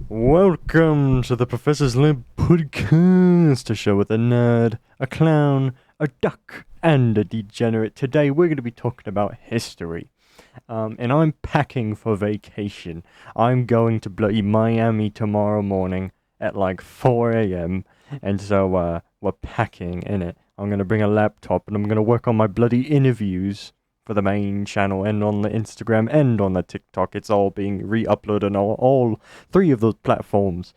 Welcome to the Professor's Lab podcast, a show with a nerd, a clown, a duck, and a degenerate. Today we're going to be talking about history. And I'm packing for vacation. I'm going to bloody Miami tomorrow morning at like 4 a.m. And so we're packing in it. I'm going to bring a laptop and I'm going to work on my bloody interviews for the main channel and on the Instagram and on the TikTok. It's all being re-uploaded on all three of those platforms.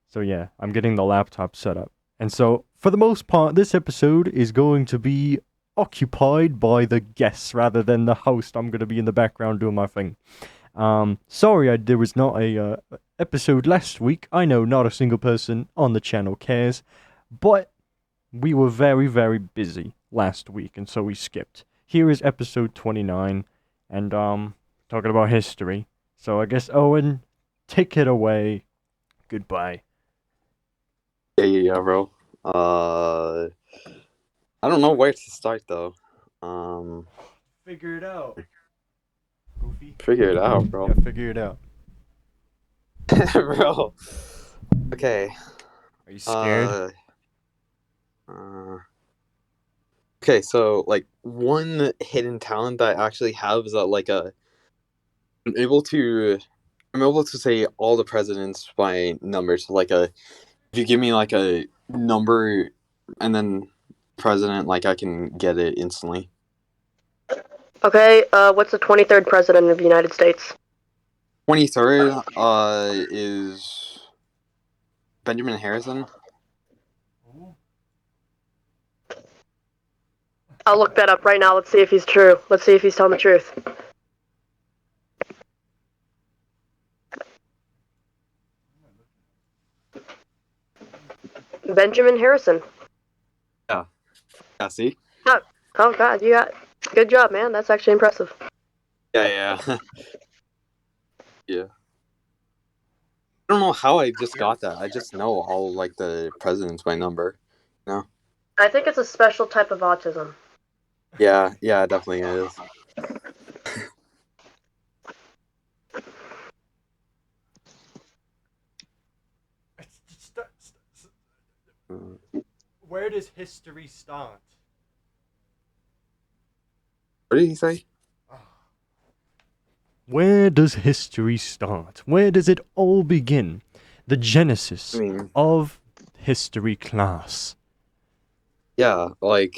So yeah, I'm getting the laptop set up. And so, for the most part, this episode is going to be occupied by the guests rather than the host. I'm going to be in the background doing my thing. Sorry there was not a episode last week. I know not a single person on the channel cares, but we were very, very busy last week, and so we skipped. Here is episode 29, and talking about history. So I guess Owen, take it away. Goodbye. Yeah, bro. I don't know where to start though. Figure it out. Goofy. Figure it out, bro. Yeah, figure it out. Bro. Okay. Are you scared? Okay, so like one hidden talent that I actually have is that I'm able to say all the presidents by numbers. If you give me like a number and then president, like I can get it instantly. Okay, what's the 23rd president of the United States? 23rd is Benjamin Harrison. I'll look that up right now. Let's see if he's true. Let's see if he's telling the truth. Benjamin Harrison. Yeah, see? Oh, God, you got... Good job, man. That's actually impressive. Yeah. Yeah. I don't know how I just got that. I just know all, like, the presidents by number. No? I think it's a special type of autism. Yeah, it definitely is. Where does history start? What did he say? Where does history start? Where does it all begin? The genesis of history class. Yeah, like,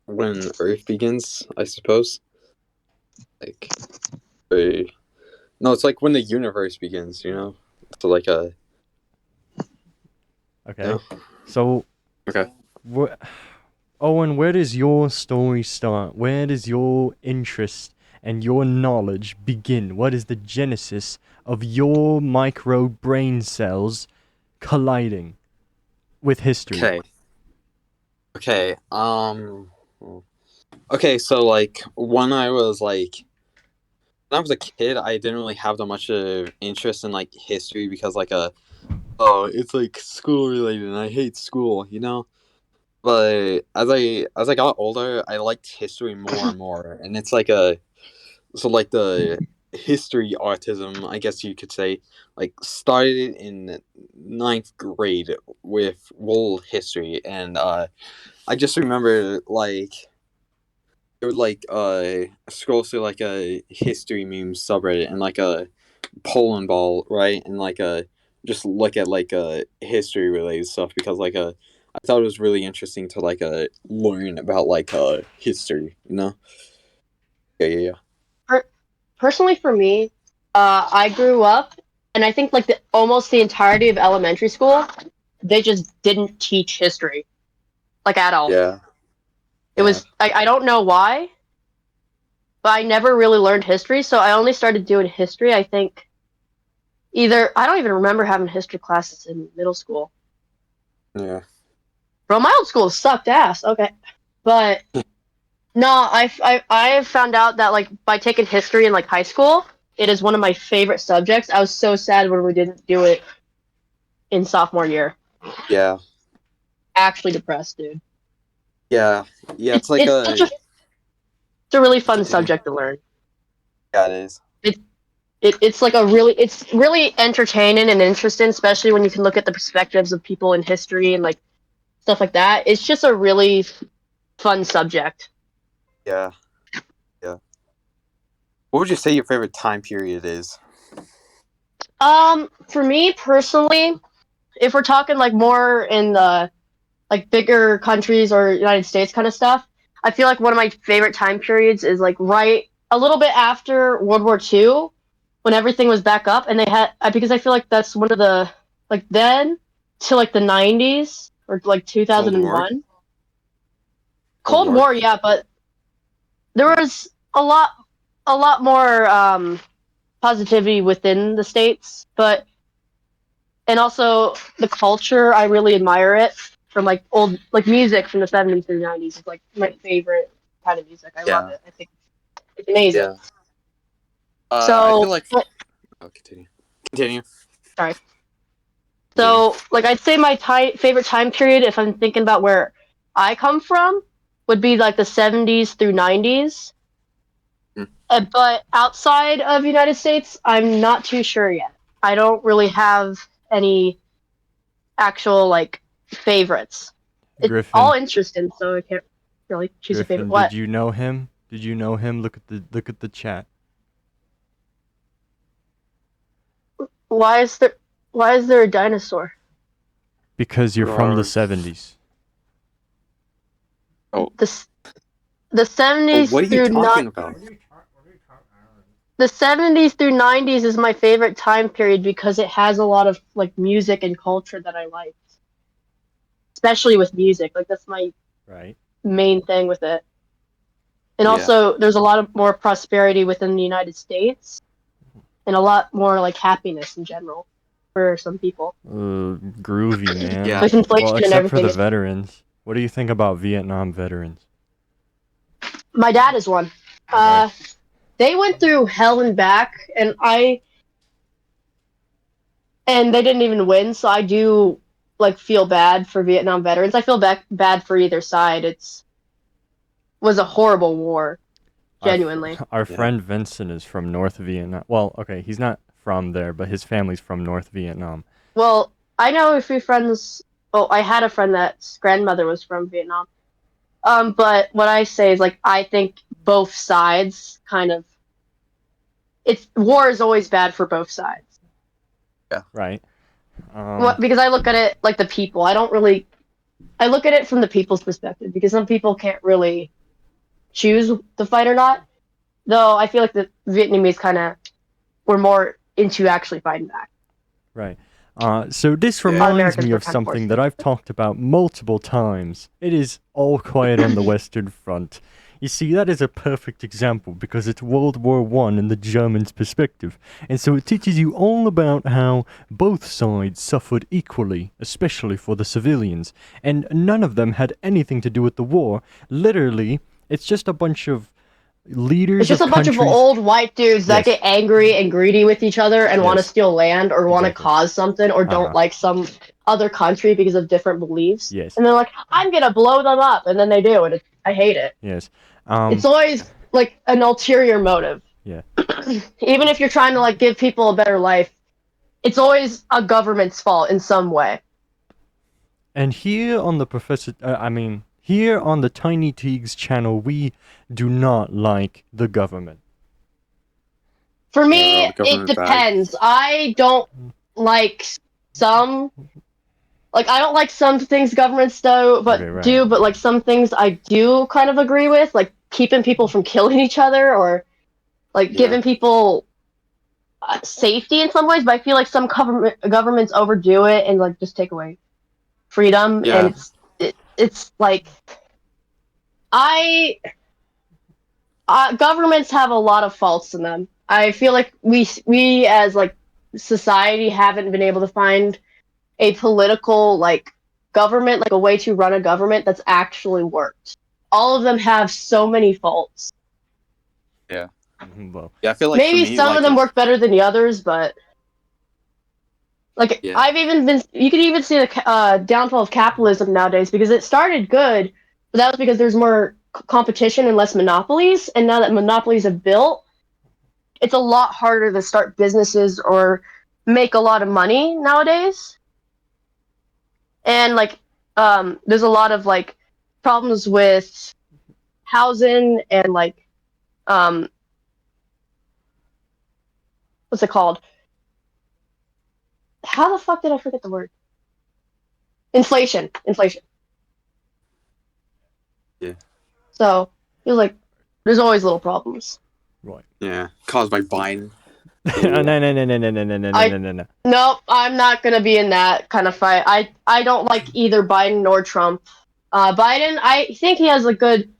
when Earth begins, I suppose. Like, no, it's like when the universe begins, you know? So, like, Okay. Yeah. So... Okay. Owen, where does your story start? Where does your interest and your knowledge begin? What is the genesis of your micro brain cells colliding with history? Okay, so, like, when I was a kid, I didn't really have that much of interest in, like, history because, like, it's, like, school related and I hate school, you know? But as I got older, I liked history more and more, and it's like the history autism, I guess you could say, like, started in ninth grade with world history, and I just remember, like, it would, like, scroll through, like, a history meme subreddit and, like, a Poland ball, right, and, like, just look at, like, history related stuff because, like, I thought it was really interesting to, like, learn about, like, history, you know? Yeah. Personally, for me, I grew up, and I think, like, almost the entirety of elementary school, they just didn't teach history. Like, at all. Yeah. It was... I don't know why, but I never really learned history, so I only started doing history, I think, I don't even remember having history classes in middle school. Yeah. Bro, my old school sucked ass. Okay, but no, I have found out that, like, by taking history in, like, high school, it is one of my favorite subjects. I was so sad when we didn't do it in sophomore year. Yeah. Actually depressed, dude. Yeah. It's like it's a really fun subject to learn. Yeah, it is. it's like it's really entertaining and interesting, especially when you can look at the perspectives of people in history and like stuff like that. It's just a really fun subject. Yeah. Yeah. What would you say your favorite time period is? For me personally, if we're talking like more in the like bigger countries or United States kind of stuff, I feel like one of my favorite time periods is like right a little bit after World War II, when everything was back up, and they had because I feel like that's one of the like then to like the 90s or like Cold War? 2001. Cold Cold War? War, yeah, but there was a lot more positivity within the states, but and also the culture, I really admire it from like old like music from the 70s through 90s is like my favorite kind of music. I love Yeah. it. I think it's amazing. Yeah. I So feel like. Oh, continue. Continue. sorry. So like I'd say my favorite time period, if I'm thinking about where I come from, would be like the 70s through 90s. Mm. But outside of United States, I'm not too sure yet. I don't really have any actual like favorites. It's all Griffin, interesting, so I can't really choose a favorite. Griffin, did What? you know him? Did you know him? Look at the chat. Why is there why is there a dinosaur? Because you're from the Rar. 70s. The the Oh, 70s what are you through talking not about? the 70s through 90s is my favorite time period because it has a lot of like music and culture that I like. Especially with music. Like that's my Right. main thing with it. And Yeah. also there's a lot of more prosperity within the United States and a lot more like happiness in general for some people. Groovy, man. Yeah. With inflation Well, and except for everything. the veterans. What do you think about Vietnam veterans? My dad is one. Okay. They went through hell and back, and they didn't even win. So I do like feel bad for Vietnam veterans. I feel bad for either side. It's was a horrible war, genuinely. Our Yeah. friend Vincent is from North Vietnam. Well, okay, he's not from there, but his family's from North Vietnam. Well, I know a few friends. Oh, I had a friend that's grandmother was from Vietnam. But what I say is like I think both sides kind of. It's war is always bad for both sides. Right. What because I look at it like the people. I look at it from the people's perspective because some people can't really choose to fight or not. Though I feel like the Vietnamese kind of were more into actually fighting back. Right. So this Yeah. reminds Americans me were of kind of something forced. that I've talked about multiple times. It is All Quiet on the Western Front. You see, that is a perfect example because it's World War One in the Germans' perspective. And so it teaches you all about how both sides suffered equally, especially for the civilians. And none of them had anything to do with the war. Literally, it's just a bunch of leaders It's just of a bunch of countries. old white dudes that Yes. get angry and greedy with each other and want to Yes. steal land or want to Exactly. cause something or don't like some other country because of different beliefs. Yes. And they're like, I'm gonna blow them up, and then they do, and I hate it. Yes. It's always like an ulterior motive. Yeah. Even if you're trying to like give people a better life, it's always a government's fault in some way. And here on the here on the Tiny Teagues channel, we do not like the government. For Yeah, me, well, the it government bag. depends. I don't like some I don't like some things governments do, but Okay, right. but like some things I do kind of agree with, like keeping people from killing each other or like Yeah. giving people safety in some ways. But I feel like some governments overdo it and like just take away freedom, Yeah. and it's like I governments have a lot of faults in them. I feel like we as like society haven't been able to find a political like government, like a way to run a government that's actually worked. All of them have so many faults. Yeah. Well, Yeah. I feel like Maybe for me, some like of them work better than the others, but like Yeah. I've even been, you can even see the downfall of capitalism nowadays because it started good, but that was because there's more competition and less monopolies. And now that monopolies have built, it's a lot harder to start businesses or make a lot of money nowadays. And like there's a lot of like problems with housing and like um what's it called? How the fuck did I forget the word? Inflation. Inflation. Yeah. So it was like there's always little problems. Right. Yeah, caused by Biden. No, no, no, no, no, no, no, no, no, I- no, no, no. Nope, I'm not gonna be in that kind of fight. I don't like either Biden nor Trump. Biden, I think he has a good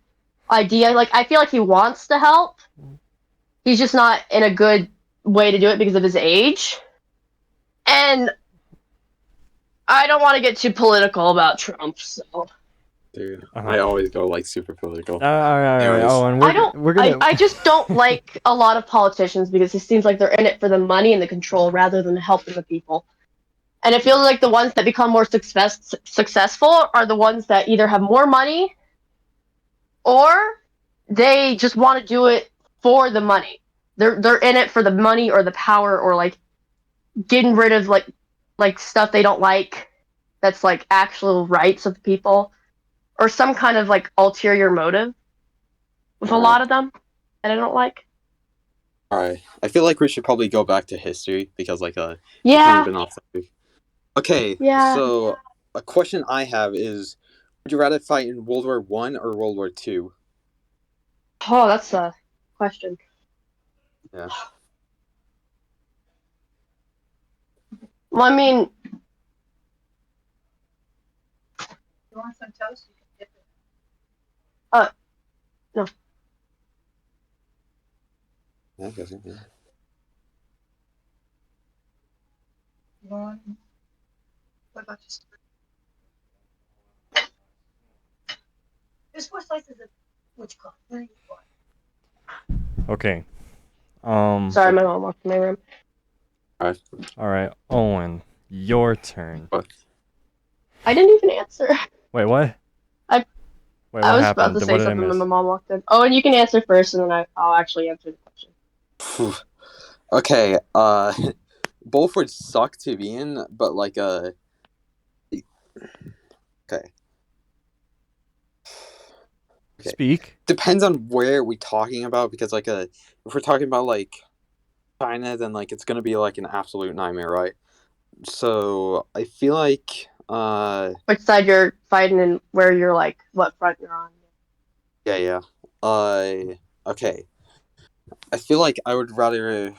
idea. Like I feel like he wants to help. He's just not in a good way to do it because of his age. And I don't want to get too political about Trump, so Dude, Uh-huh. I always go like super political. All right. Anyways. Oh, and we're gonna. I just don't like a lot of politicians because it seems like they're in it for the money and the control rather than helping the people. And it feels like the ones that become more successful are the ones that either have more money or they just want to do it for the money. They're in it for the money or the power or like getting rid of like stuff they don't like that's like actual rights of the people or some kind of like ulterior motive with a lot of them that I don't like. Alright, I feel like we should probably go back to history because we've kind Yeah, of been off topic. Okay, yeah. so a question I have is, would you rather fight in World War One or World War Two? Oh, that's a question. Yeah. Well, I mean, You want some toast? You can dip it. no. Yeah, I guess, yeah. You want? What about just? There's 4 slices of which color? Where you want? Okay. Sorry, my mom walked in my room. All right, Owen, your turn. What? I didn't even answer. Wait, what? I- Wait, I what was happened? about to What say did I something when miss? my mom walked in. Oh, and you can answer first, and then I'll actually answer the question. Okay, both would suck to be in, but like okay. Okay. Speak. Depends on where we're talking about because if we're talking about like China, then like it's gonna be like an absolute nightmare, right? So I feel like Which side you're fighting and where you're like, what front you're on. yeah. Okay. I feel like I would rather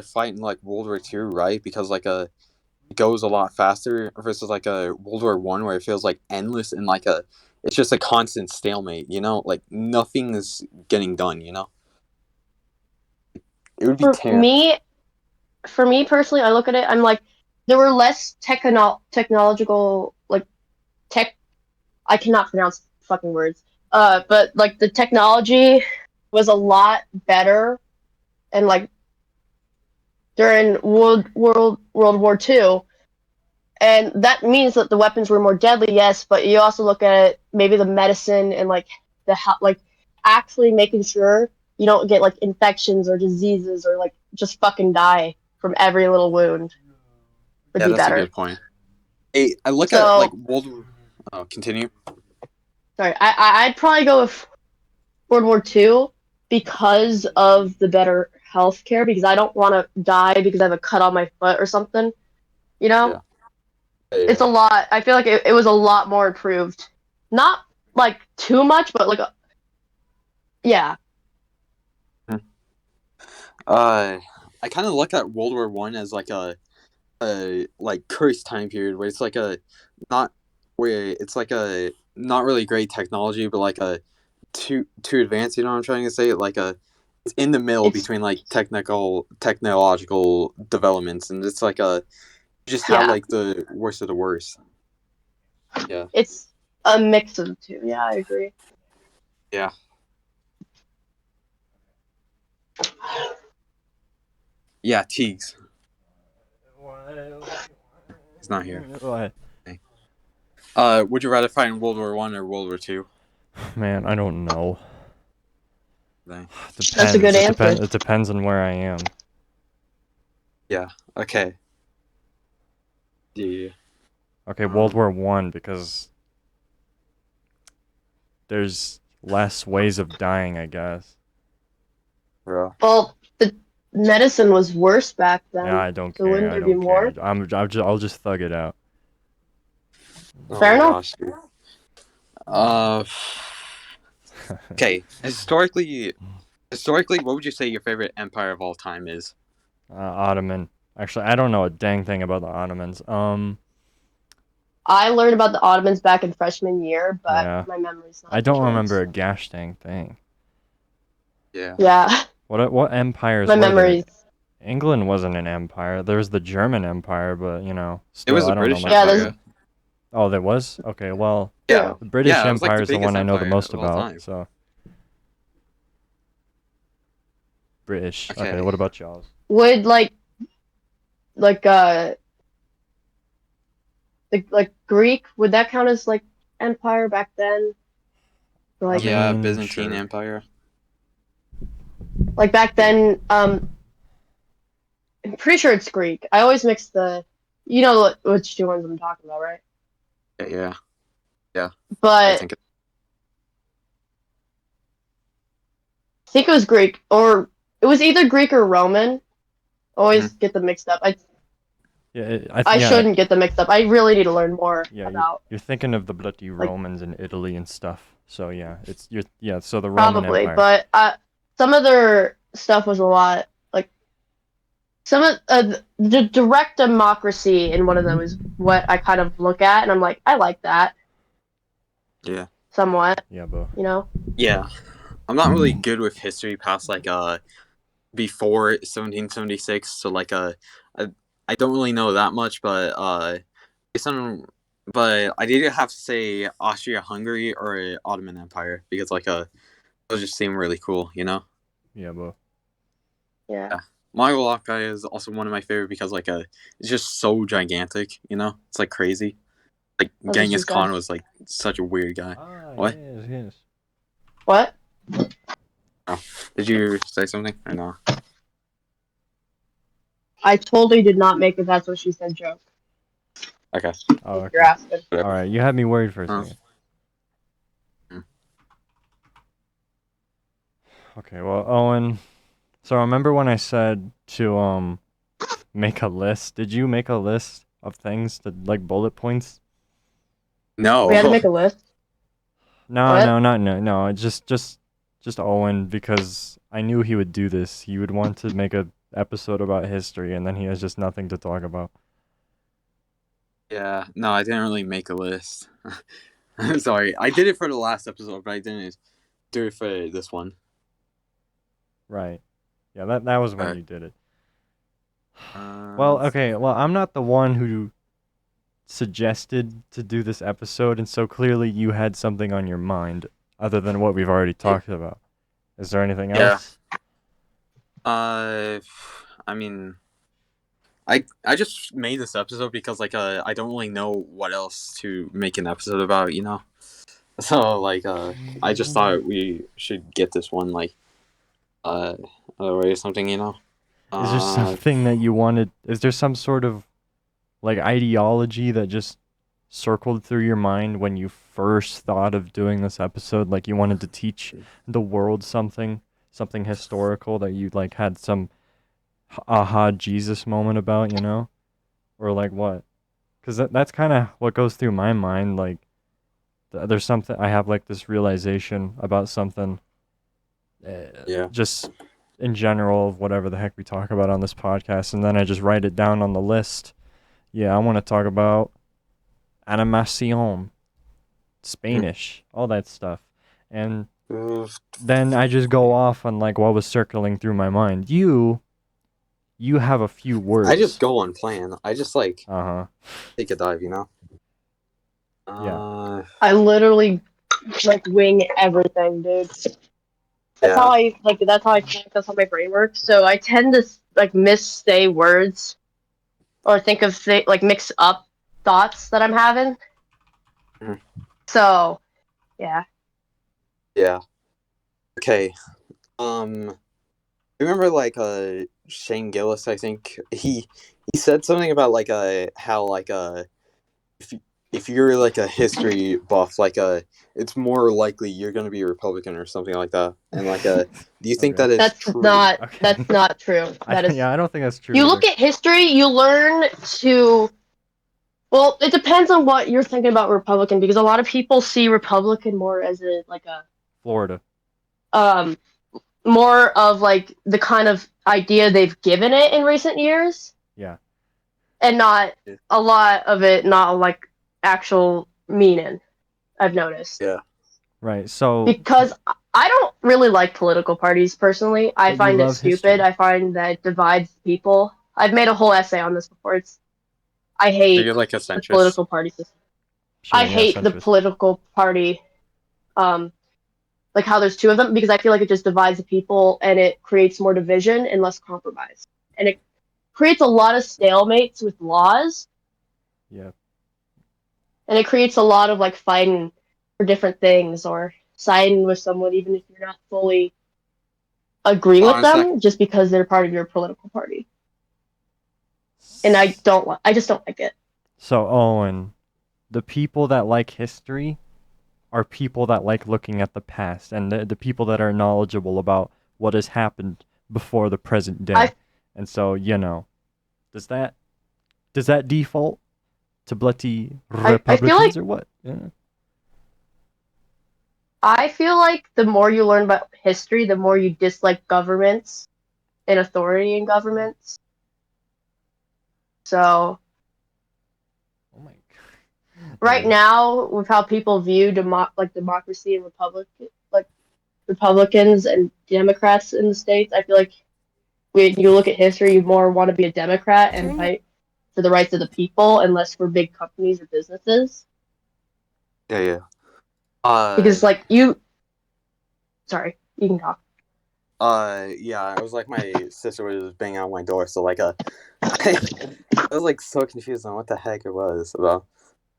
fight in like World War II, right? Because like it goes a lot faster versus like a World War One where it feels like endless and like it's just a constant stalemate, you know? Like nothing is getting done, you know? It would be For terrible. me personally, I look at it. I'm like, there were less technological like tech. I cannot pronounce fucking words. But like the technology was a lot better, and like during World War II, and that means that the weapons were more deadly. Yes, but you also look at it, maybe the medicine and like like actually making sure you don't get like infections or diseases or like just fucking die from every little wound would Yeah, be that's a better. good point. Hey, I look at So like continue. sorry, I'd probably go with World War II because of the better healthcare because I don't want to die because I have a cut on my foot or something. You know, Yeah. it's a lot. I feel like it was a lot more improved. Not like too much, but like, yeah. I kind of look at World War One as like a like cursed time period where it's like a not where it's like a not really great technology, but like a too advanced. You know what I'm trying to say? Like it's in the middle It's between like technological developments, and it's like you just have yeah. like the worst of the worst. Yeah. It's a mix of the two. Yeah, I agree. Yeah. Yeah, Teagues. He's not here. What? Would you rather fight in World War One or World War Two? Man, I don't know. Depends. That's a good answer. It depends on where I am. Okay. Yeah. Okay, World War One, because there's less ways of dying, I guess. Bro. Well, the medicine was worse back then. Yeah, I don't so care. wouldn't I there be don't more? care. I'll just thug it out. Oh Fair my enough. gosh, dude. Okay. Historically, what would you say your favorite empire of all time is? Ottoman. Actually, I don't know a dang thing about the Ottomans. I learned about the Ottomans back in freshman year, but Yeah. my memory's not. I don't good, remember a so- gosh dang thing. Yeah. Yeah, What empires my were there? memory's. England wasn't an empire. There was the German Empire, but you know, It still was I the don't British know much. Yeah, Empire. there's- Oh, there was? Okay, well, Yeah. the British Yeah, it was like Empire the is the biggest one I know the empire most of all about. time. So British. Okay. Okay, what about y'all? Would like Greek, would that count as like empire back then? Or, like Yeah, mean, Byzantine sure. Empire. like back then, I'm pretty sure it's Greek. I always mix you know which two ones I'm talking about, right? Yeah. I But think. I think it was Greek, or it was either Greek or Roman. Always get them mixed up. Yeah, I shouldn't get them mixed up. I really need to learn more Yeah, about you're thinking of the bloody Like- Romans in Italy and stuff. So yeah, so the Roman probably, Empire. but some of their stuff was a lot like some of the direct democracy in one of them is what I kind of look at, and I'm like, I like that Yeah. somewhat, Yeah, bro. you know. Yeah. I'm not really good with history past like before 1776, so like I don't really know that much, but based on but I did have to say Austria-Hungary or Ottoman Empire because like those just seem really cool, you know. Yeah, bro. Yeah. Mongol guy is also one of my favorite because like it's just so gigantic, you know. It's like crazy. Like That's what she Genghis said. Khan was like such a weird guy. What? Yes. What? Did you say something or no? I totally did not make it. That's what she said joke. Okay. Oh, You're okay. asking. All right, you had me worried for a Huh. second. Hmm. Okay, well, Owen. So remember when I said to make a list? Did you make a list of things to like bullet points? No. We had to make a list. No, What? no. Just Owen, because I knew he would do this. He would want to make a episode about history, and then he has just nothing to talk about. Yeah, no, I didn't really make a list. I'm sorry. I did it for the last episode, but I didn't do it for this one. Right. Yeah, that was when Alright. you did it. Well, okay. Well, I'm not the one who suggested to do this episode, and so clearly you had something on your mind other than what we've already talked about. Is there anything Yeah. else? I mean, I just made this episode because like I don't really know what else to make an episode about, you know. So like I just thought we should get this one like or something, you know. Is there something that you wanted? Is there some sort of like ideology that just circled through your mind when you first thought of doing this episode? Like you wanted to teach the world something historical that you like had some aha Jesus moment about, you know? Or like what? Because that's kind of what goes through my mind. Like there's something, I have like this realization about something. Yeah. Just in general of whatever the heck we talk about on this podcast, and then I just write it down on the list. Yeah, I want to talk about animación, Spanish, all that stuff. And then I just go off on like what was circling through my mind. You have a few words. I just go on plan. I just like Uh-huh. take a dive, you know. Yeah. I literally like wing everything, dude. That's Yeah. how I like. That's how I think. That's how my brain works. So I tend to like missay words, or think of like mix up thoughts that I'm having. So, yeah. Yeah. Okay. Remember like Shane Gillis, I think he said something about like how like if if you're like a history buff, like it's more likely you're gonna be a Republican or something like that. And like do you think Okay. that is That's true? not Okay. that's not true. That is Yeah, I don't think that's true. you either. look at history, you learn to well, it depends on what you're thinking about Republican because a lot of people see Republican more as a like a Florida. um more of like the kind of idea they've given it in recent years Yeah. and not Yeah. a lot of it not like actual meaning. I've noticed. Yeah. Right. So Because I don't really like political parties personally. I But you find it love stupid. history. I find that it divides people. I've made a whole essay on this before. I So hate you're like a the centrist. political party system. sure, I yeah, hate the centrist. political party, like how there's two of them, because I feel like it just divides the people and it creates more division and less compromise. And it creates a lot of stalemates with laws, Yeah. and it creates a lot of like fighting for different things or siding with someone even if you're not fully agreeing Hold with on a sec. them just because they're part of your political party. And I just don't like it. So Owen, the people that like history are people that like looking at the past and the people that are knowledgeable about what has happened before the present day. I- And so, does that default to bloody I feel Republicans like or what? Yeah. I feel like the more you learn about history, the more you dislike governments and authority in governments. So Oh my god. right Yeah. now, with how people view democracy and Republicans and Democrats in the states, I feel like when you look at history, you more want to be a Democrat and fight for the rights of the people, and less for big companies or businesses. Yeah, yeah. Because sorry, you can talk. Yeah, I was like my sister was banging on my door, so like I was like so confused on what the heck it was about.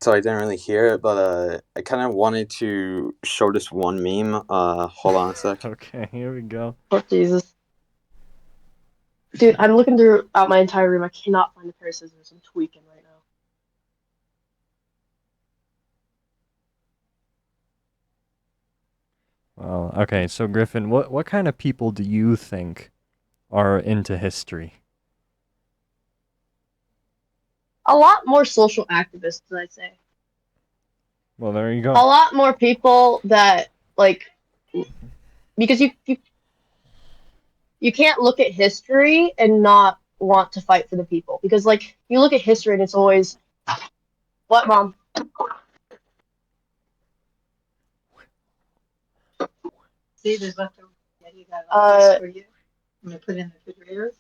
So I didn't really hear it, but I kind of wanted to show this one meme. Hold on a sec. Okay, here we go. Oh Jesus, dude, I'm looking throughout my entire room. I cannot find a pair of scissors. I'm tweaking right now. Well, okay, so Griffin, what kind of people do you think are into history? A lot more social activists, I'd say. Well, there you A go. lot more people that like because you can't look at history and not want to fight for the people because like you look at history and it's always what mom See, there's leftover spaghetti. Got all this for you. I'm gonna put it in the refrigerator.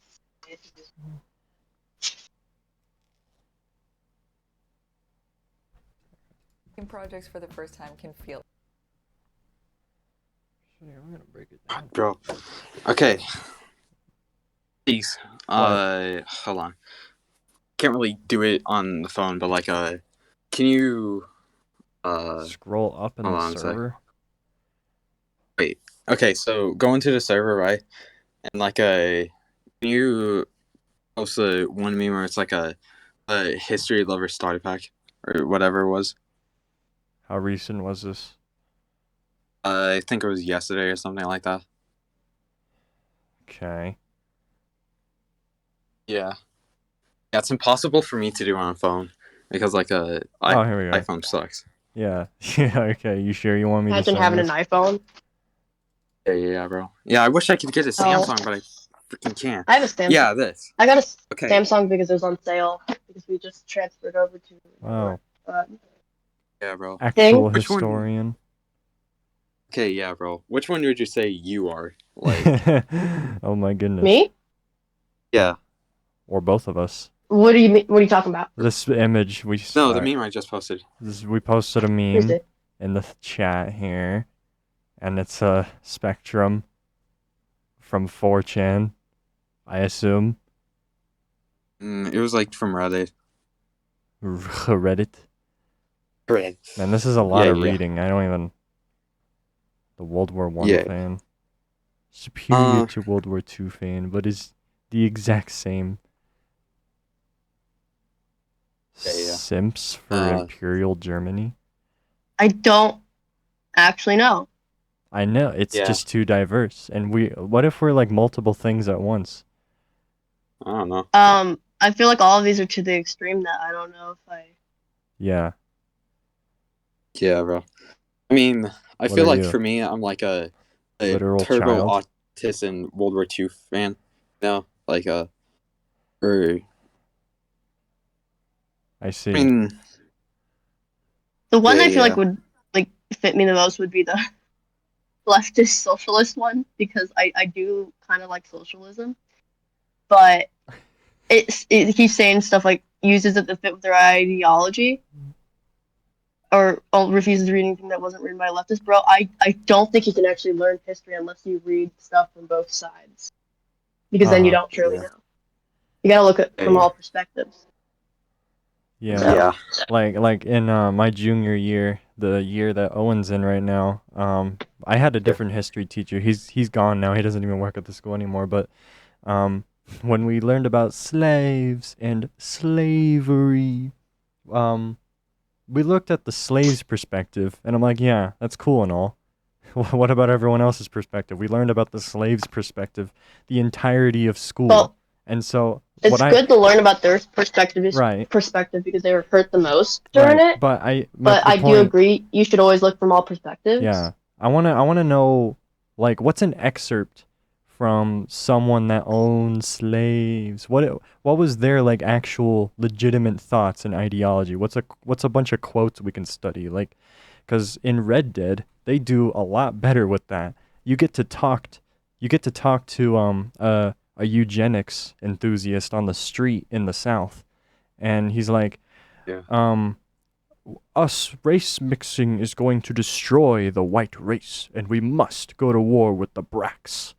Projects for the first time can feel. I'm gonna break it down. Bro. Okay. Please. What? Hold on. Can't really do it on the phone, but like can you Scroll up in hold the on a sec. server. Wait. Okay, so go into the server, right? And like can you post the one meme where it's like a history lover starter pack or whatever it was? How recent was this? I think it was yesterday or something like that. Okay. Yeah. Yeah, it's impossible for me to do on a phone because like Oh, here we go. iPhone sucks. Yeah. Yeah, okay. You sure you want me to imagine send having this? an iPhone. Yeah, bro. Yeah, I wish I could get a Samsung, but I freaking can't. I have a Samsung. Yeah, this. I got a Okay. Samsung because it was on sale because we just transferred over to Wow. Yeah, bro. Actual Which one? historian. Okay, yeah, bro. Which one would you say you are? Like, Oh my goodness. me. yeah. Or both of us. What do you mean? What are you talking about? This image No, the meme I just posted. we posted a Here's meme it. in the chat here, and it's a spectrum from 4chan, I assume. It was like from Reddit. Reddit. Right. Man, this is a lot Yeah, of yeah. reading. I don't even. The World War One Yeah. fan. superior to World War II fan, but is the exact same. Yeah. Simps for Imperial Germany. I don't actually know. I know it's Yeah. just too diverse, and what if we're like multiple things at once? I don't know. I feel like all of these are to the extreme that I don't know if I. Yeah. Yeah, bro. I mean, I What feel are like you? for me, I'm like a Literal turbo child? autist and World War II fan. No, like or I I see. mean, The one Yeah, I feel like yeah. would like fit me the most would be the leftist socialist one because I do kind of like socialism, but it keeps saying stuff like uses it to fit with their ideology or refuses to read anything that wasn't written by a leftist. Bro, I don't think you can actually learn history unless you read stuff from both sides because then you Uh-huh. don't truly Yeah. know. You gotta look at Yeah, from yeah. all perspectives. Yeah. So. Yeah. Like in my junior year, the year that Owen's in right now, I had a different history teacher. He's gone now. He doesn't even work at the school anymore, but when we learned about slaves and slavery, um we looked at the slave's perspective, and I'm like, yeah, that's cool and all. What about everyone else's perspective? We learned about the slave's perspective the entirety of school. Well, And so it's good to learn about their perspective Right. because they were hurt the most during it. But But the I do point, agree you should always look from all perspectives. yeah. I wanna know, like, what's an excerpt from someone that owned slaves? What was their like actual legitimate thoughts and ideology? What's a bunch of quotes we can study? Like, because in Red Dead they do a lot better with that. You get to talk to a eugenics enthusiast on the street in the South, and he's like, Yeah. us race mixing is going to destroy the white race, and we must go to war with the Bracks.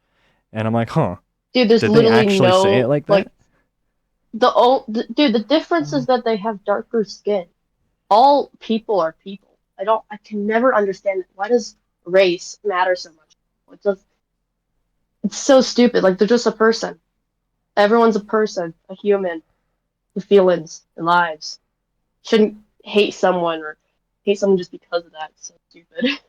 And I'm like, huh? Dude, there's Did they literally actually no say it like that? dude. The difference is that they have darker skin. All people are people. I can never understand why does race matter so much. It's just, it's so stupid. Like they're just a person. Everyone's a person, a human with feelings and lives. Shouldn't hate someone or hate someone just because of that. It's so stupid.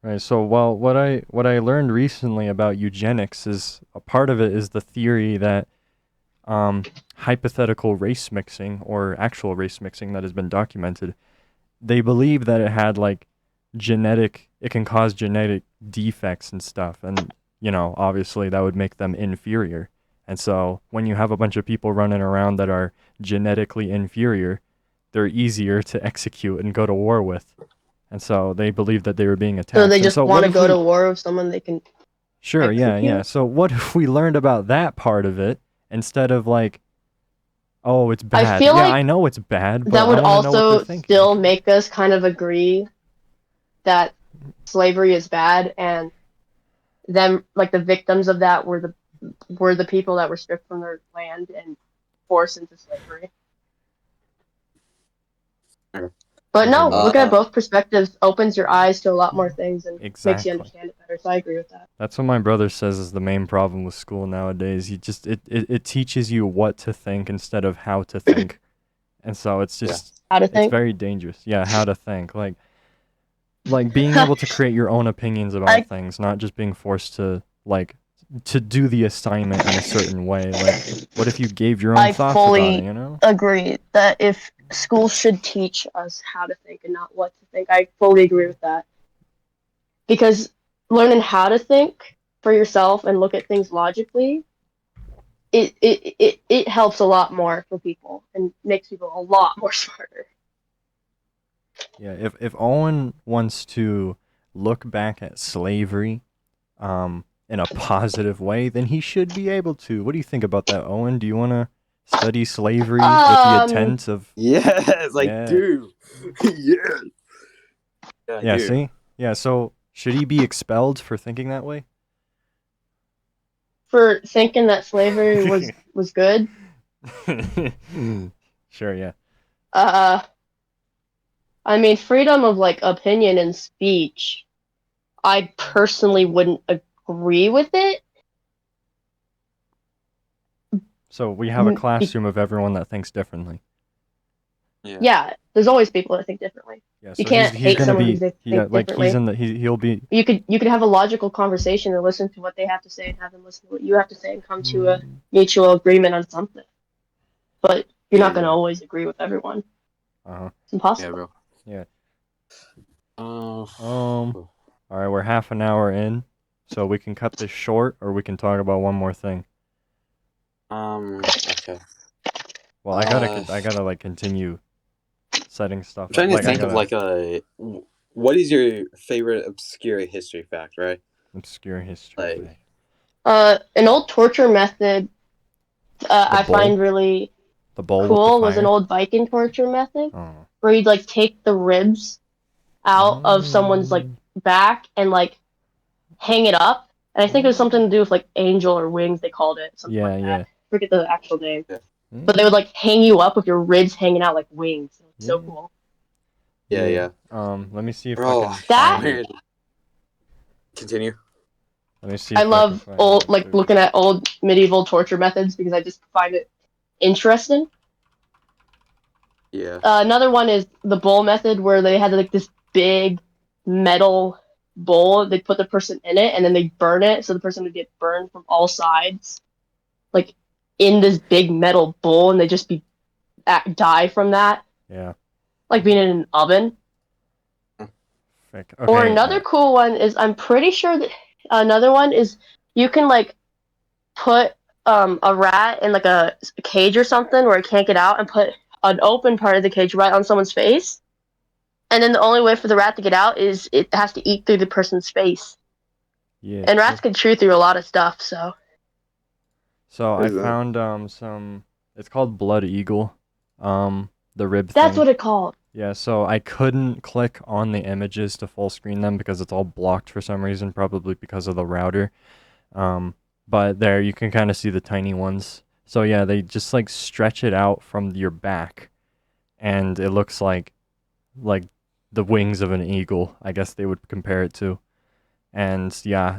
Right. So, well, what I learned recently about eugenics is a part of it is the theory that hypothetical race mixing or actual race mixing that has been documented, they believe that it had like it can cause genetic defects and stuff, and obviously that would make them inferior. And so when you have a bunch of people running around that are genetically inferior, they're easier to execute and go to war with. And so they believe that they were being attacked. So they And just so want what to if go we, to war with someone they can Sure, yeah, yeah. execute. So what if we learned about that part of it instead of like, oh, it's I bad. feel Yeah, like I know it's bad, but that I would want to know what they're also thinking. still make us kind of agree that slavery is bad and them like the victims of that were the people that were stripped from their land and forced into slavery. Okay. But no, looking at Uh, both perspectives opens your eyes to a lot more things and makes you Exactly. understand it better. So I agree with that. That's what my brother says is the main problem with school nowadays. It teaches you what to think instead of how to think. And so it's just How to it's think. very dangerous. Yeah, how to think. Like being able to create your own opinions about I things, not just being forced to to do the assignment in a certain way. Like, what if you gave your own I thoughts about it, fully you know? agree that if school should teach us how to think and not what to think, I fully agree with that. Because learning how to think for yourself and look at things logically, it helps a lot more for people and makes people a lot more smarter. Yeah, if Owen wants to look back at slavery in a positive way, then he should be able to. What do you think about that, Owen? Do you want to study slavery with the intent of yes, like, Yeah. dude. yes. Yeah, Yeah, dude. see? Yeah, so should he be expelled for thinking that way? For thinking that slavery was good, Sure, yeah. uh, I mean, freedom of like opinion and speech, I personally wouldn't agree with it. So we have a Mm, be- classroom of everyone that thinks differently. Yeah, there's always people that think differently. Yeah, You so can't he's hate gonna someone be because they yeah, think like he's differently. in the he'll be You could have a logical conversation and listen to what they have to say and have them listen to what you have to say and come to a mutual agreement on something. But you're not going to always agree with everyone. uh-huh. It's impossible. Yeah, bro. Yeah. Uh, All right, we're half an hour in, so we can cut this short or we can talk about one more thing. okay. Well, I gotta like continue setting stuff I'm trying up. to Like I think of gotta what is your favorite obscure history fact, right? obscure history. Like, fact. An old torture method I bowl? find really The bowl with the cool was an fire? old Viking torture method Oh. where you'd like take the ribs out of someone's like back and like hang it up. And I think it was something to do with like angel or wings, they called it. Something like that. Yeah. I forget the actual name. Yeah. But they would like hang you up with your ribs hanging out like wings. It was so Yeah. cool. yeah. Let me see if Bro, I can That- find it. Continue. Let me see I if love can find old it. like looking at old medieval torture methods because I just find it interesting. Yeah. Another one is the bowl method where they had like this big metal bowl. They put the person in it and then they burn it, so the person would get burned from all sides, like in this big metal bowl, and they just die from that, Yeah. like being in an oven. Frick. Or Okay, another cool one is I'm pretty sure that another one is you can like put a rat in like a cage or something where it can't get out and put an open part of the cage right on someone's face. And then the only way for the rat to get out is it has to eat through the person's face. yeah. And rats can chew through a lot of stuff, so. So What I is that? found some. It's called Blood Eagle. The rib That's thing. what it's called. Yeah. So I couldn't click on the images to full screen them because it's all blocked for some reason, probably because of the router. But there you can kind of see the tiny ones. So yeah, they just like stretch it out from your back, and it looks like the wings of an eagle. I guess they would compare it to. And yeah,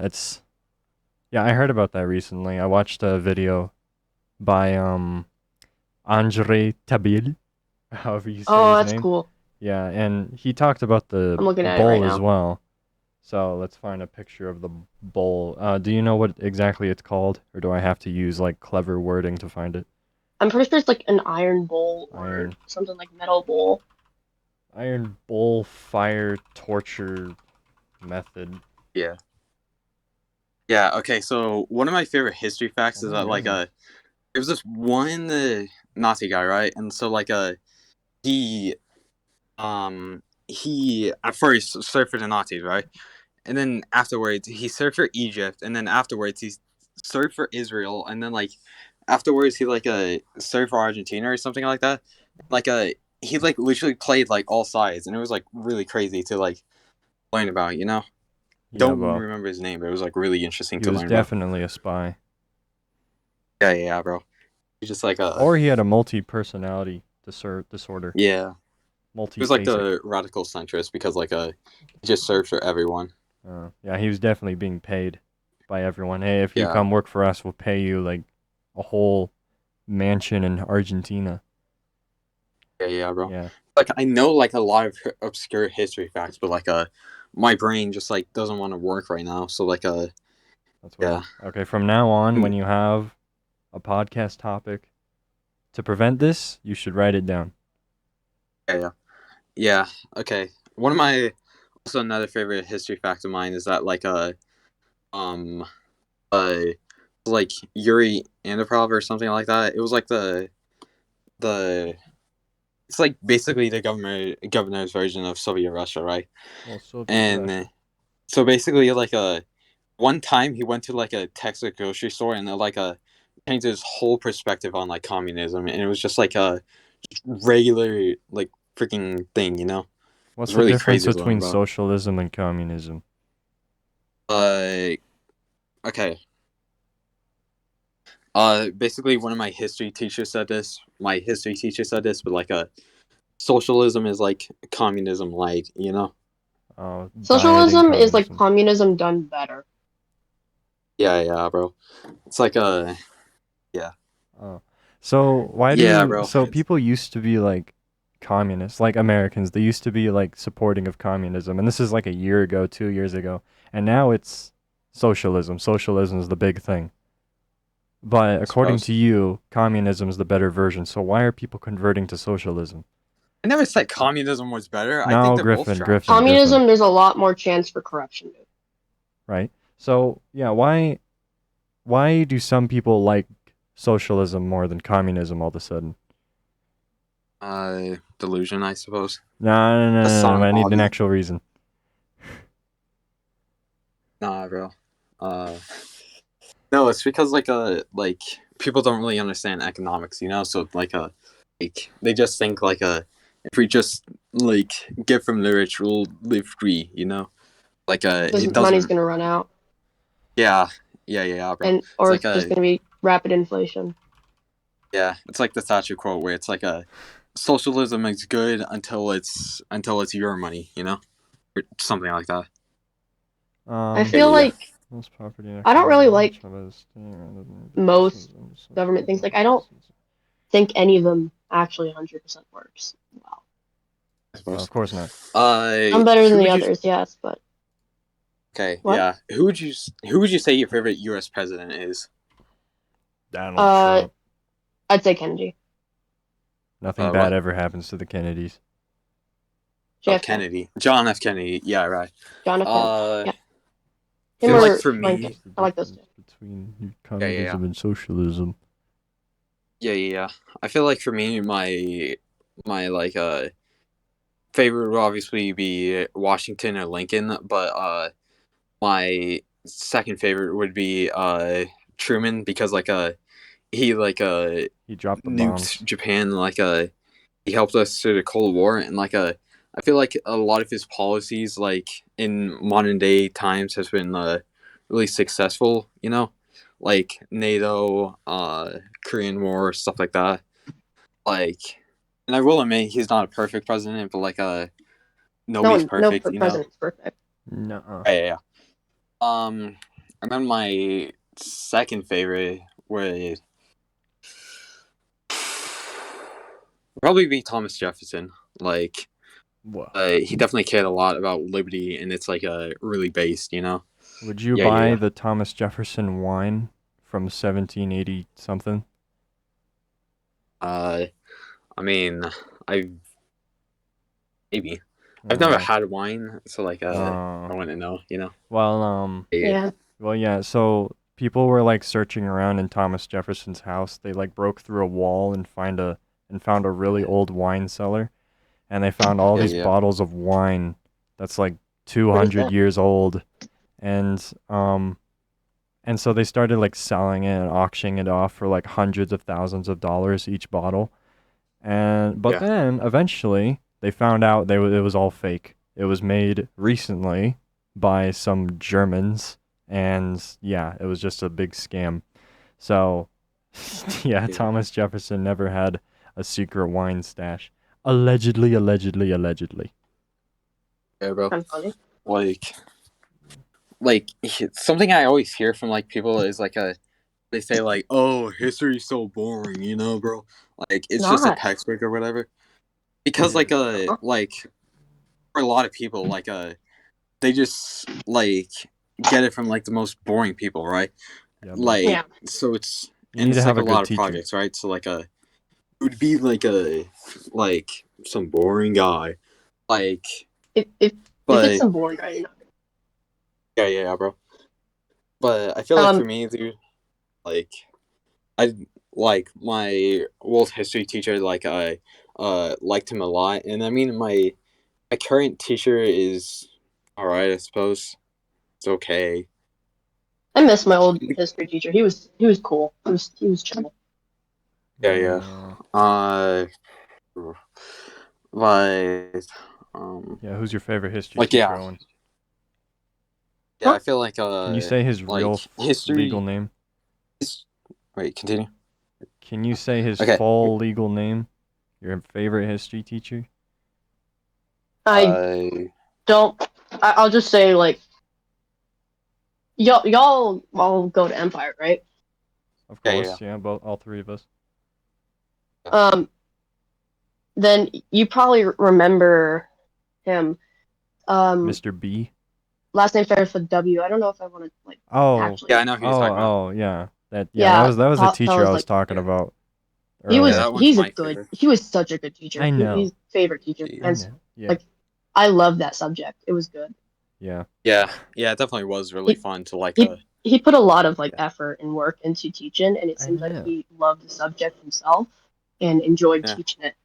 I heard about that recently. I watched a video by Andre Tabil, however you say Oh, his that's name. cool. Yeah, and he talked about the I'm looking at it bowl right as now. well. So let's find a picture of the bowl. Do you know what exactly it's called, or do I have to use like clever wording to find it? I'm pretty sure it's like an iron bowl or Iron. something like metal bowl. Iron bowl fire torture method. Yeah. Yeah. Okay. So one of my favorite history facts is that there was this one Nazi guy, right? And so he he at first served for the Nazis, right? And then afterwards he served for Egypt, and then afterwards he served for Israel, and then afterwards he served for Argentina or something like that. He literally played all sides, and it was really crazy to learn about. Yeah, Don't well, remember his name, but it was really interesting he to was learn about. definitely a spy. Yeah, bro. He's just Or he had a multi-personality disorder. yeah. He was Multi-facet. the radical centrist because he just served for everyone. Yeah, he was definitely being paid by everyone. Hey, if you Yeah. come work for us, we'll pay you a whole mansion in Argentina. Yeah, bro. Yeah. I know a lot of obscure history facts, but my brain just doesn't want to work right now. So That's what. yeah. Okay, from now on, when you have a podcast topic, to prevent this, you should write it down. Yeah. Okay. One of my another favorite history fact of mine is that Yuri Andropov or something like that. It was the it's basically the governor's version of Soviet Russia, right? Well, so And so basically one time he went to a Texas grocery store and changed his whole perspective on communism, and it was just a regular freaking thing, what's It's the really difference crazy to learn between about. socialism and communism? Okay. Basically, one of my history teachers said this. My history teacher said this, but socialism is communism light, Oh, Socialism dieting is like communism. communism done better. Yeah, bro. It's like Oh. So why yeah, do bro. so people used to be like communists, like Americans, they used to be like supporting of communism, and this is like a year ago, 2 years ago, and now it's socialism. Socialism is the big thing. But I according suppose. to you, communism is the better version. So why are people converting to socialism? I never said communism was better. I think No, they're both Griffin, trash. Griffin, Griffin, Communism, there's a lot more chance for corruption. right? So yeah, why do some people like socialism more than communism all of a sudden? Delusion, I suppose. No, no, no, A no, no. song I need an hobby. actual reason. Nah, bro. No, it's because like people don't really understand economics, you know. So like they just think if we just like get from the rich, we'll live free, you know. Like Because it money's doesn't. gonna run out, Yeah, bro. and It's or like it's just gonna be rapid inflation. it's like the Thatcher quote where it's like socialism is good until it's your money, you know, or something like that. I Um, feel Yeah. like most property I don't really like most most government things. Like I don't think any of them actually 100% works well. I No, suppose. of course not. Some better than Who the would you? others, yes, but Okay, what? yeah. Who would you say your favorite U.S. president is? Donald Uh, Trump. I'd say Kennedy, Nothing bad What? ever happens to the Kennedys. Oh, JFK, Kennedy, John F. Kennedy. Yeah, right. John F. Kennedy. Uh, Yeah, I him feel like or for Lincoln. me, What's the I like those two. difference between yeah. communism and socialism? Yeah. I feel like for me, my like favorite would obviously be Washington or Lincoln, but my second favorite would be Truman because he He dropped the bombs. nuked Japan he helped us through the Cold War and I feel like a lot of his policies like in modern day times has been really successful, you know, like NATO, Korean War, stuff like that. Like, and I will admit he's not a perfect president, but nobody's No perfect, you know. president's perfect. No. Yeah. And then my second favorite would probably be Thomas Jefferson. Like, What? he definitely cared a lot about liberty, and it's really based, you know. Would you Yeah, buy yeah. the Thomas Jefferson wine from 1780 something? I mean, I maybe I've never had wine, so I wouldn't know, you know. Well, Yeah, well, yeah. So people were like searching around in Thomas Jefferson's house. They like broke through a wall and found a really old wine cellar, and they found all these Yeah. bottles of wine that's like pretty 200 sick. years old, and um, and so they started like selling it and auctioning it off for like hundreds of thousands of dollars each bottle. But Yeah. then eventually they found out it was all fake. It was made recently by some Germans, and yeah, it was just a big scam. So yeah, Yeah. Thomas Jefferson never had a secret wine stash. Allegedly, allegedly, allegedly. Yeah, bro. Kind of funny. Like something I always hear from people is they say oh, history's so boring, you know, bro. Like it's just a Not. textbook or whatever. Because Uh-huh. for a lot of people they just get it from the most boring people, right? Yeah, but Yeah. So it's you need to it's have a a good lot of teacher. projects, right? So it would be some boring guy, If it's but some boring guy, you're not. yeah, bro. But I feel like for me, dude, like I my world history teacher. I liked him a lot, and I mean my current teacher is all right. I suppose it's okay. I miss my old history teacher. He was cool. He was chill. Yeah. But Yeah, who's your favorite history teacher, Owen? yeah. I feel like Can you say his real legal history. name? Wait, continue. Can you say his Okay. full legal name? Your favorite history teacher? I don't. I'll just say y'all all go to Empire, right? Of Yeah, yeah, course, yeah, both all three of us. Um, then you probably remember him. Mr. B. Last name starts with W. I don't know if I want to like Oh, actually. yeah. I know who you're talking about. yeah. That Yeah, that was a that teacher I was was like talking Yeah, about he yeah. was. earlier. That one's He's a my good. favorite. He was such a good teacher. I know. He's favorite teacher, Yeah. I and know. Yeah. like I love that subject. It was good. Yeah. Yeah, yeah. It definitely was really He fun to like. he put a lot of like Yeah, effort and work into teaching, and it I seems like know. he loved the subject himself and enjoyed yeah, teaching it,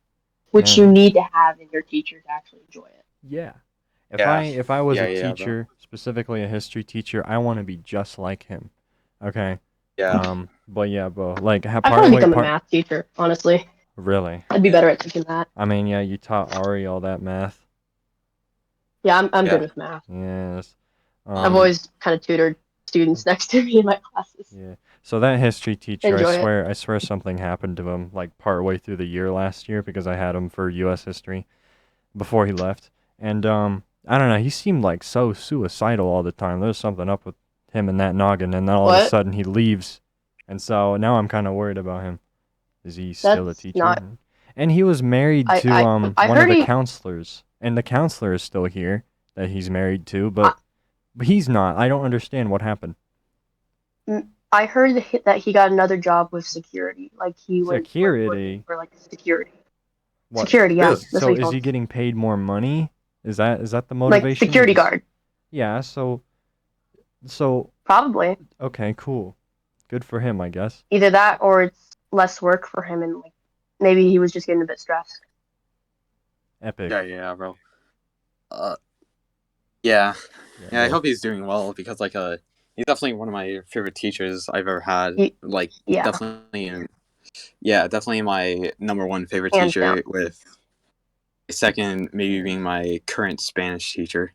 which you And need to have in your teacher to actually enjoy it. yeah. yeah, If I was yeah, a yeah, bro. teacher, specifically a history teacher, I want to be just like him. Okay. Yeah, But yeah, bro, like I'd probably partly become a part math teacher, honestly. really. I'd be yeah, better at teaching that. I mean, yeah, you taught Ari all that math. Yeah, I'm good yeah. with math. Yes. I've Um, always kind of tutored students next to me in my classes. Yeah. So that history teacher, Enjoy it. I swear something happened to him like partway through the year last year because I had him for US history before he left. And I don't know, he seemed like so suicidal all the time. There's something up with him and that noggin, and then all of a What? sudden he leaves. And so now I'm kind of worried about him. Is he still a That's teacher? not. And he was married I to I one of heard the he. counselors. And the counselor is still here that he's married to, I, but he's not. I don't understand what happened. I heard that he got another job with security. Like he was like working Security. for like security. What? Security, yeah. really? That's what So he is told he me. getting paid more money? Is that the Like motivation? security guard, Yeah, so probably. okay, cool. Good for him, I guess. Either that or it's less work for him, and like maybe he was just getting a bit stressed. Epic. yeah, yeah, bro. Uh, yeah, yeah. I Bro. hope he's doing well because he's definitely one of my favorite teachers I've ever had. He, Like, yeah, definitely, yeah, definitely my number one favorite hands down. teacher. With second, maybe being my current Spanish teacher.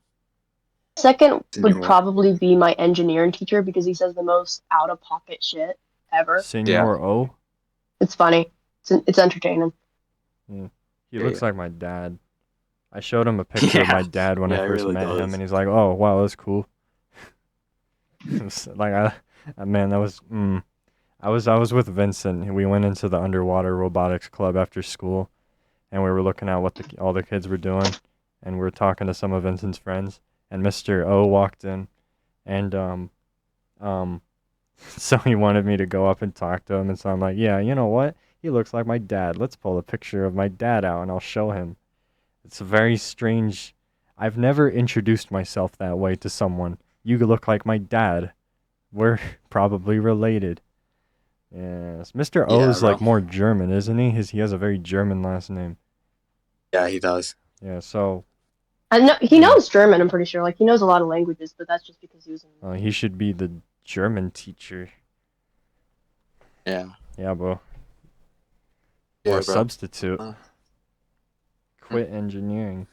Second would Senor. probably be my engineering teacher because he says the most out of pocket shit ever. Yeah, Senor O? It's funny. It's entertaining. Yeah. He yeah, looks yeah. like my dad. I showed him a picture of my Yeah, dad when I yeah. It first really met him, does. and he's like, "Oh, wow, that's cool." Like man, that was I was with Vincent. And we went into the underwater robotics club after school, and we were looking at what all the kids were doing, and we were talking to some of Vincent's friends, and Mr. O walked in, and um so he wanted me to go up and talk to him, and so I'm like, yeah, you know what? He looks like my dad. Let's pull a picture of my dad out, and I'll show him. It's a very strange. I've never introduced myself that way to someone. You look like my dad. We're probably related. Yes, Mr. O Yeah, is like bro. more German, isn't he? He has a very German last name. Yeah, he does. Yeah, so I know he knows German. I'm pretty sure. Like he knows a lot of languages, but that's just because he was in. he should be the German teacher. Yeah. Yeah, bro. Yeah, Or bro. substitute. Uh, Quit engineering.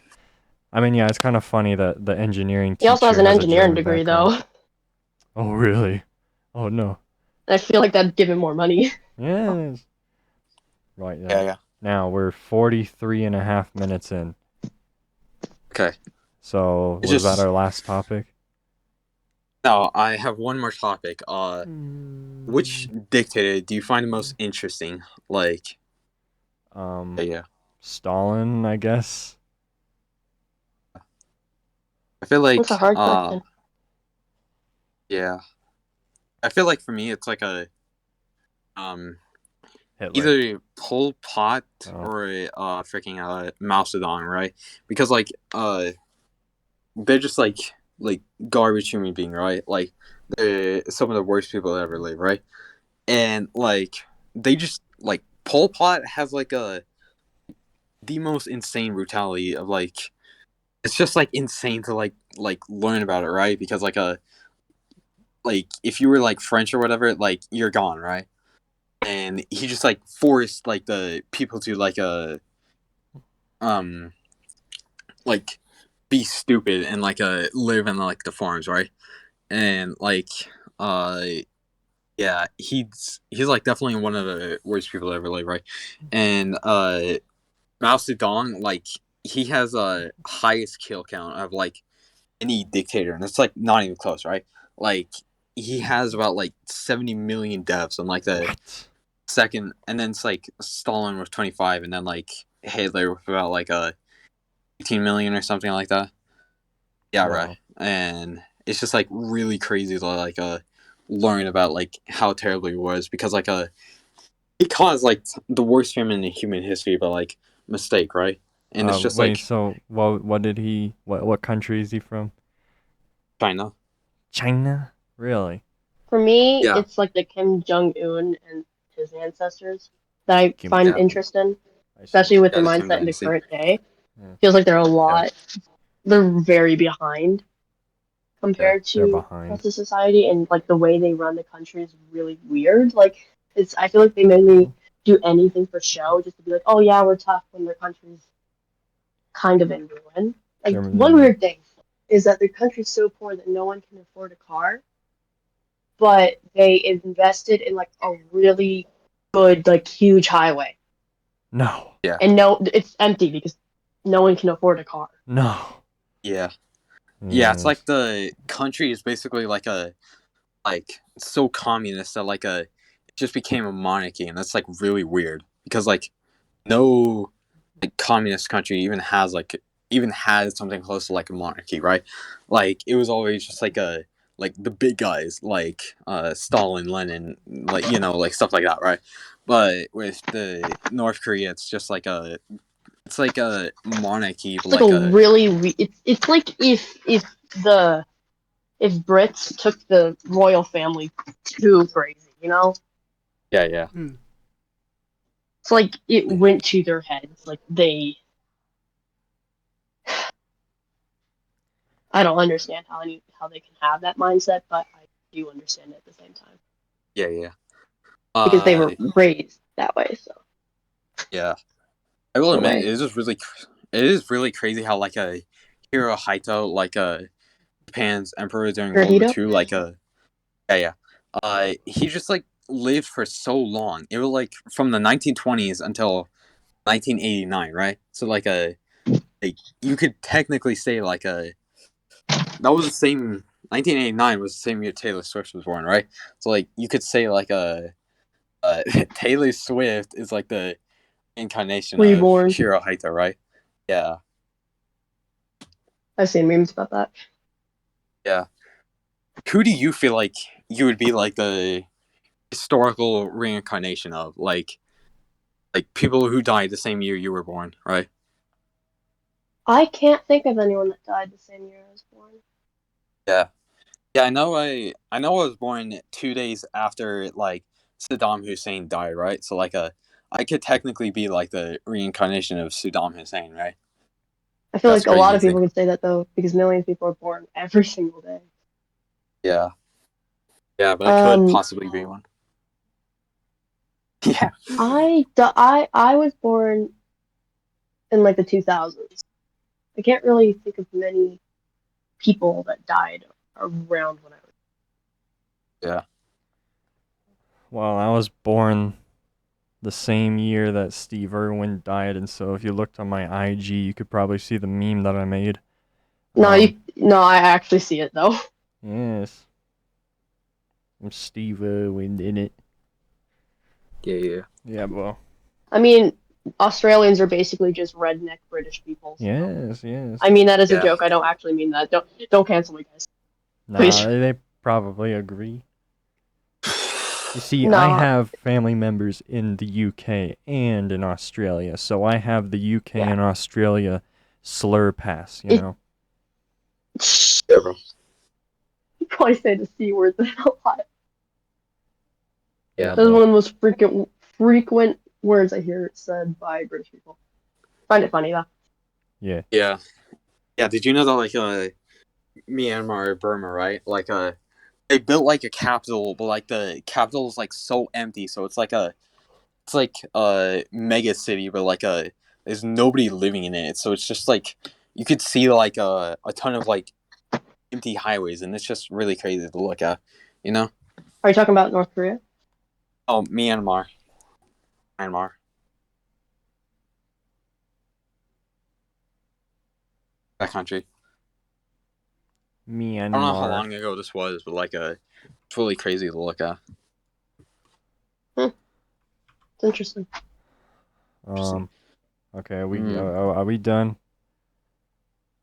I mean, yeah, it's kind of funny that the engineering He teacher also has an has a engineering German degree background. though. Oh, really? Oh, no. And I feel like that'd give him more money. Yes. Right, yeah, yeah. yeah. Now, we're 43 and a half minutes in. Okay. So, It's was that just our last topic? no. I have one more topic. Which dictator do you find the most interesting? Like, yeah. Stalin, I guess. I feel like, That's a hard question. yeah. I feel like for me, it's like Hitler. either Pol Pot Oh. or freaking Mao Zedong, right? Because like they're just like garbage human being, right? Like they're some of the worst people that ever live, right? And like they just like Pol Pot has like the most insane brutality of like it's just like insane to like learn about it, right? Because like if you were like French or whatever, like you're gone, right? And he just like forced like the people to um like be stupid and like live in like the farms, right? And like uh yeah, he's like definitely one of the worst people to ever live, right? And Mao Zedong, like he has a highest kill count of like any dictator, and it's like not even close, right? Like he has about like 70 million deaths, and like the What? second, and then it's like Stalin with 25, and then like Hitler with about like 18 million or something like that. Yeah, Wow. right. And it's just like really crazy to like learn about like how terrible it was, because like it caused like the worst famine in human history, but like mistake, right? And it's just Wait, like so what did he what country is he from? China. China? Really? For me, Yeah. it's like the Kim Jong Un and his ancestors that I Kim find Yeah. interesting, I see. especially with Yeah, their the Kim mindset in the dynasty. current day. Yeah. Feels like they're a lot. They're very behind compared They're to the behind. rest of society, and like the way they run the country is really weird. Like it's, I feel like they mainly do anything for show, just to be like, oh yeah, we're tough, when their country's kind of in ruin. Like one German. weird thing is that their country's so poor that no one can afford a car, but they invested in like a really good, like huge highway, No. Yeah. and no, it's empty because no one can afford a car. No. Yeah. Yeah, it's Yes. like the country is basically like so communist that like it just became a monarchy, and that's like really weird, because like no like communist country even had something close to like a monarchy, right? Like it was always just like like the big guys like Stalin, Lenin, like like stuff like that, right? But with the North Korea, it's like a monarchy, but It's like a really it's like the if Brits took the royal family too crazy, you know? yeah. It's like it went to their heads. Like I don't understand how they can have that mindset, but I do understand it at the same time Yeah. because they Uh, were raised that way. So yeah. I will in a admit, way, it is really crazy how like a Hirohito, like a Japan's emperor during World War Hirohito. II, like yeah. He just like lived for so long. It was like from the 1920s until 1989, right? So like you could technically say like that was the same. 1989 was the same year Taylor Swift was born, right? So like you could say like Taylor Swift is like the incarnation of Reborn. Hirohito, right? Yeah, I've seen memes about that. yeah. Who do you feel like you would be like the historical reincarnation of? Like people who died the same year you were born, right? I can't think of anyone that died the same year I was born. Yeah. Yeah, I know I was born 2 days after like Saddam Hussein died, right? So like I could technically be like the reincarnation of Saddam Hussein, right? I feel That's like a lot of crazy. people could say that though, because millions of people are born every single day. Yeah. Yeah, but I could Um, possibly be one. Yeah. I was born in like the 2000s. I can't really think of many people that died around when I was. Yeah. Well, I was born the same year that Steve Irwin died, and so if you looked on my IG, you could probably see the meme that I made. No, I actually see it though. Yes. I'm Steve Irwin in it. Yeah. Yeah, well. I mean, Australians are basically just redneck British people. So. Yes. I mean that as a Yeah. joke. I don't actually mean that. Don't cancel me, guys. Nah, Please. they probably agree. You see, I No. have family members in the UK and in Australia, so I have the UK Yeah. and Australia slur pass, you It, know? Yeah, bro. you probably say the C word a lot. Yeah. That's one of the most frequent words I hear said by British people. Find it funny though. Yeah. Yeah. Yeah, did you know that like Myanmar or Burma, right? Like they built like a capital, but like the capital is like so empty, so it's like a mega city, but like there's nobody living in it. So it's just like you could see like a ton of like empty highways, and it's just really crazy to look at, you know? Are you talking about North Korea? Oh, Myanmar, that country. I don't know how Myanmar. long ago this was, but like it's really crazy to look at. It's interesting. Okay, are Mm. are we done?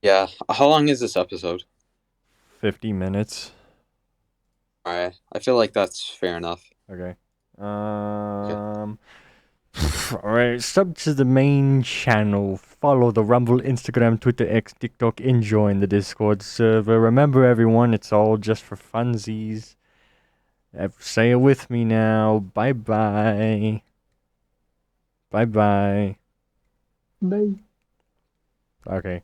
Yeah. How long is this episode? 50 minutes. Alright. I feel like that's fair enough. Okay. Alright, sub to the main channel. Follow the Rumble, Instagram, Twitter, X, TikTok, and join the Discord server. Remember, everyone, it's all just for funsies. Say it with me now. Bye bye. Bye bye. Bye. Okay.